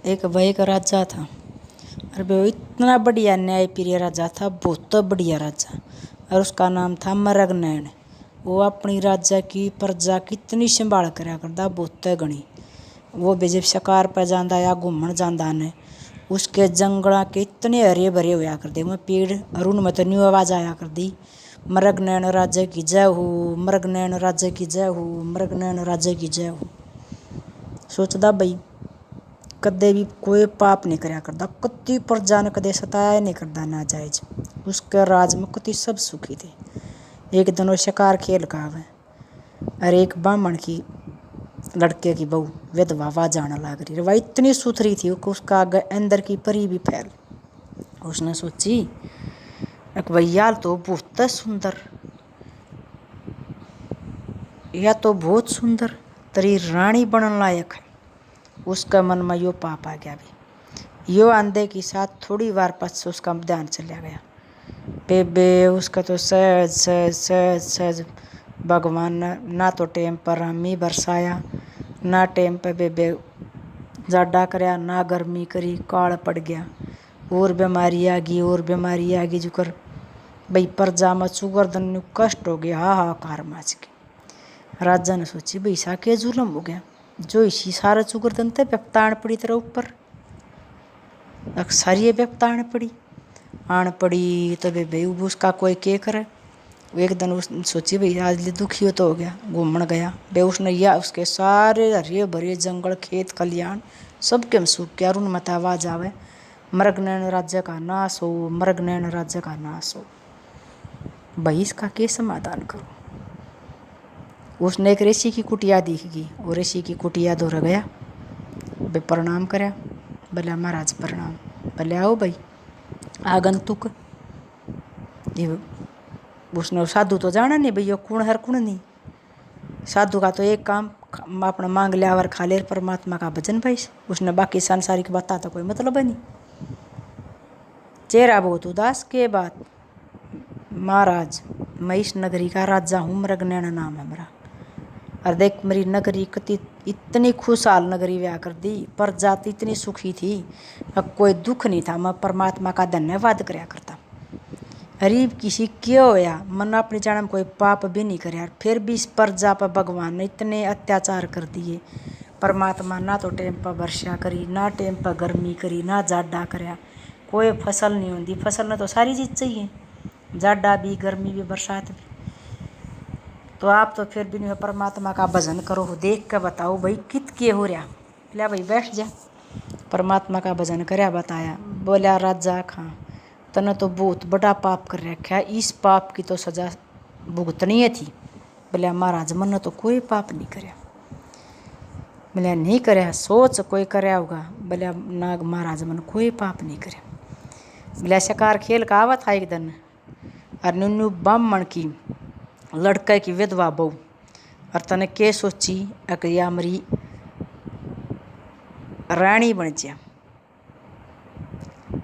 एक वही का राजा था। और वो इतना बढ़िया न्यायप्रिय राजा था, बहुत बढ़िया राजा। और उसका नाम था मृगनयन। वो अपनी राजा की प्रजा की इतनी संभाल करा करता, बहुत गणी। वो भी जब शिकार पर जाता या घूमन जाता ने, उसके जंगल के इतने हरे भरे होया करते, वह पेड़ और उनमें तो न्यू आवाज आया करती, मृगनयन राज्य की जय हो, मृगनयन राज्य की जय हो, मृगनयन राज्य की जय हो। सोचता भाई कदे भी कोई पाप नहीं करया करता, कति प्रजा ने कदे सताया नहीं करता नाजायज। उसके राज में कति सब सुखी थे। एक दिन वो शिकार खेल का आवे और एक ब्राह्मण की लड़के की बहू विधवा वह जाना लाग रही। वह इतनी सुथरी थी कि उसका आगे अंदर की परी भी फैल। उसने सोची भैया तो बहुत सुंदर, या तो बहुत सुंदर, तेरी रानी बनने लायक है। उसका मन में यो पाप आ गया। भी यो आंधे के साथ थोड़ी बार पश्चात उसका ध्यान चला गया। बेबे उसका तो सहज सहज सहज सहज भगवान ने ना तो टेम पर मी बरसाया, ना टेम पे बेबे जाडा करया, ना गर्मी करी, काल पड़ गया। और बीमारी आ गई, और बीमारी आ गई, जुकर भाई प्रजा में चुगरदन कष्ट हो गया, हाहाकार मच गया। राजा ने सोची भाई सा के जुलम हो गया, जो इसी सारा चुगरदन ते व्यपतान पड़ी तेरा ऊपर, सारी व्यपतान पड़ी आन पड़ी। तो बेबे उसका कोई के करे। एक दिन उस सोची भाई आज ले दुखी हो तो हो गया, घूमन गया बे। उसने या उसके सारे हरे भरे जंगल खेत खलियान सब के सूख गया। उनमें तो आवाज आवे, मृगनयन राज्य का नाश हो, मृगनयन राज्य का नाश हो। भाई इसका के समाधान करो। उसने एक ऋषि की कुटिया दिख गई, वो ऋषि की कुटिया दौड़ गया, बे प्रणाम करया। बोले महाराज प्रणाम। बोले आओ भाई आगंतुक। उसने साधु तो जाना नहीं भैया कौन है कौन नहीं। साधु का तो एक काम अपना मांग लिया और खा ले, परमात्मा का भजन भाई। उसने बाकी सांसारिक बात तो कोई मतलब है नहीं। चेहरा बहुत उदास के बात, महाराज मैं इस नगरी का राजा हूँ, मृगनयन नाम है मेरा। और देख मेरी नगरी कति इतनी खुशहाल नगरी व्याह कर दी, प्रजा इतनी सुखी थी, अब कोई दुख नहीं था। मैं परमात्मा का धन्यवाद कराया करता। गरीब किसी क्यों होया, मन अपनी जान में कोई पाप भी नहीं करे, फिर भी इस प्रजा पर भगवान ने इतने अत्याचार कर दिए। परमात्मा ना तो टेम पर वर्षा करी, ना टेम पर गर्मी करी, ना जाडा करया, कोई फसल नहीं होती। फसल ने तो सारी चीज़ चाहिए, जाडा भी, गर्मी भी, बरसात भी। तो आप तो फिर भी नहीं परमात्मा का भजन करो, देख के बताओ भाई कित के हो रहा। बोला भाई बैठ जा। परमात्मा का भजन करया बताया। बोला राजा खां तने तो बहुत बड़ा पाप कर रखा है, इस पाप की तो सजा भुगतनी थी। बोले महाराज मन तो कोई पाप नहीं करया। बोले नहीं करया, सोच कोई करया होगा। बोले नाग महाराज मन कोई पाप नहीं करया। बोले शिकार खेल का आवा था एक दिन, और नुन्नू ब्राह्मण की लड़के की विधवा बहू, और तने के सोची या मरी रानी बन जा।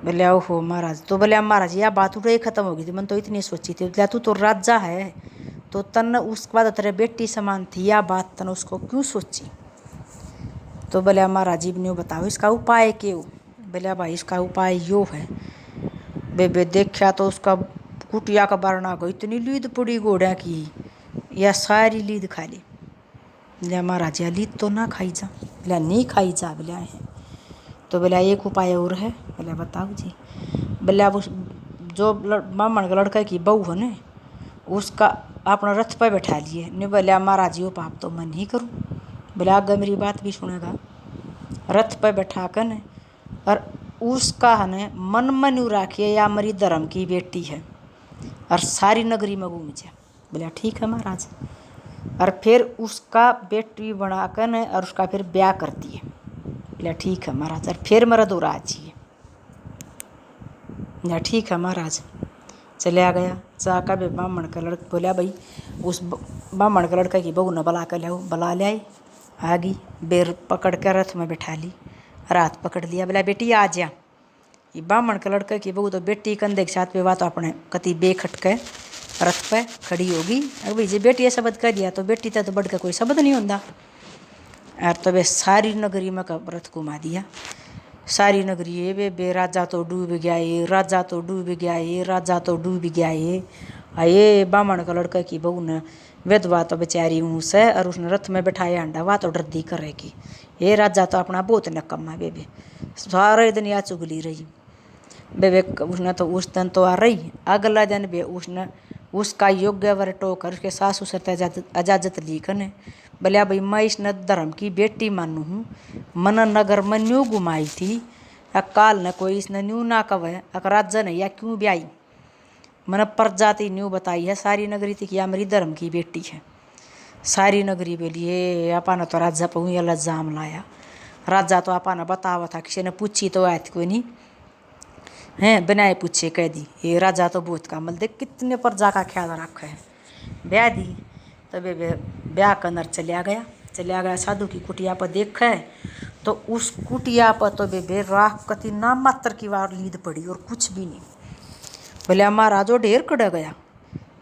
बोले ओहो महाराज। तो बोले महाराज यह बात उठे खत्म हो गई थी, मन तो इतनी सोची थी। बोले तू तो राजा है, तो तन उसके बाद तेरे बेटी समान थी, यह बात तन उसको क्यों सोची। तो बोले महाराज जी ने बताओ इसका उपाय क्यों। बोले भाई इसका उपाय यो है। बेबे देखा तो उसका कुटिया का बारना को इतनी लीद पड़ी घोड़ा की, या सारी लीद खा ली। बोले महाराज या लीद तो ना खाई जा। बोले नहीं खाई जा। बोले है तो बोला एक उपाय और है। बोले बताओ जी। बोले अब उस जो ब्राह्मण के लड़के की बहू है ना, उसका अपना रथ पर बैठा लिए। नहीं बोले महाराज यो पाप तो मैं नहीं करूँ। बोले आगे मेरी बात भी सुनेगा। रथ पर बैठा कर न और उसका है न मन में राखिए या मेरी धर्म की बेटी है, और सारी नगरी में घूम जाए। बोले ठीक है महाराज। और फिर उसका बेटी बनाकर न और उसका फिर ब्याह कर दिए। बोले ठीक है महाराज। और फिर मेरा दौरा चाहिए। बोले ठीक है महाराज। चले गया जाकर बे ब्राह्मण का लड़का। बोला भाई उस ब्राह्मण के लड़के की बहू ने बुला कर लाओ। बुला ले आई, आ गई, बेर पकड़ कर रथ में बैठा ली, रात पकड़ लिया। बोला बेटी आ जा। ये ब्राह्मण के लड़के की बहू तो बेटी कंधे के साथ पे बात अपने कति बेखट के रथ पे खड़ी होगी। और भाई जी बेटी शब्द कह दिया तो बेटी तो बढ़ के कोई शब्द नहीं होता। और तो वे सारी नगरी में रथ घुमा दिया। सारी नगरी है बे राजा तो डूब गया ये, राजा तो डूब गया ये, राजा तो डूब गया ये। आये बामण का लड़का की बहू ने विधवा तो बेचारी ऊँस है और उसने रथ में बैठाया अंडा, वह तो डरदी करेगी। ये राजा तो अपना बहुत नकम्मा बेबे, सारे दिन या चुगली रही बेबे। उसने तो उस दिन तो आ रही, अगला दिन बे उसने उसका योग्य वर टोकर उसके सास ससुर इजाजत लीखन बोलिया भाई मैं इस न धर्म की बेटी मानू हूँ, मन नगर में न्यू घुमाई थी अकाल न कोई इसने न्यू ना कवे अकराजा ने या क्यों ब्याई, मन प्रजाति न्यू बताई है सारी नगरी थी कि या मेरी धर्म की बेटी है। सारी नगरी बोलिए आपा ने तो राजा पर हुई इल्जाम लाया, राजा तो आपा ने बतावा था, किसी ने पूछी तो आयत कोई नहीं हैं, बिना पूछे कह दी ये राजा तो बहुत का मल देख कितने प्रजा का ख्याल रखा है। ब्याह दी तो बे ब्याह का नर चलिया गया साधु की कुटिया पर देखा है तो उस कुटिया पर तो बे राख कति नाम मात्र की वार लीद पड़ी और कुछ भी नहीं। बोले महाराज जो ढेर कड़ा गया,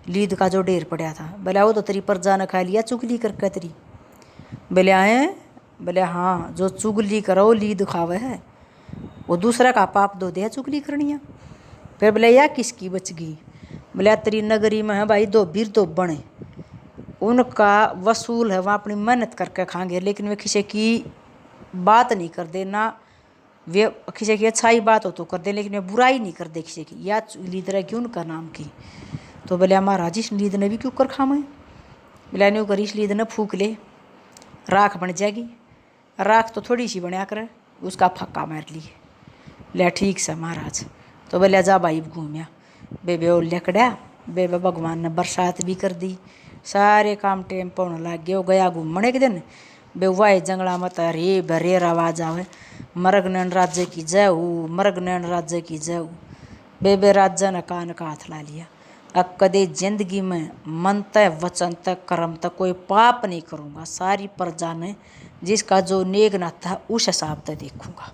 लीद का जो ढेर पड़ा था, बोले वो तो तेरी प्रजा ने खा लिया चुगली करके तेरी। बोले आए, बोले हाँ जो चुगली करो लीद खावे है वो दूसरा का पाप दो दे चुगली करनिया। फिर बोले या किसकी बच गई, बोले तेरी नगरी में है भाई दो बीर दो बने, उनका वसूल है वहाँ अपनी मेहनत करके खाएंगे, लेकिन वे किसी की बात नहीं कर दे ना, वे किसी की अच्छाई बात हो तो कर दे लेकिन वे बुराई नहीं कर दे किसी की, या लीद रहेगी उनका नाम की। तो बोले महाराज इस लीद ने भी क्यों कर खामे, बोले नहीं कर इस लीद ने फूक ले राख बन जाएगी, राख तो थोड़ी सी बनया करे उसका फक्का मार लिए। ले ठीक से महाराज, तो बोले जा भाई घूमिया बेबे ओ लकड़ा बेबे भगवान ने बरसात भी कर दी, सारे काम टेम पौने लग गए। वो गया घूमने के दिन बे वाए जंगला मत रे बरेर आवाज आवे मरगनैन राज्य की जय हो, मरगनैन राज्य की जय हो। बेबे राजा ने कान का हाथ ला लिया, अब कदे जिंदगी में मन तय वचन तय कर्म तक कोई पाप नहीं करूँगा, सारी प्रजा ने जिसका जो नेक नाता उस हिसाब से देखूँगा।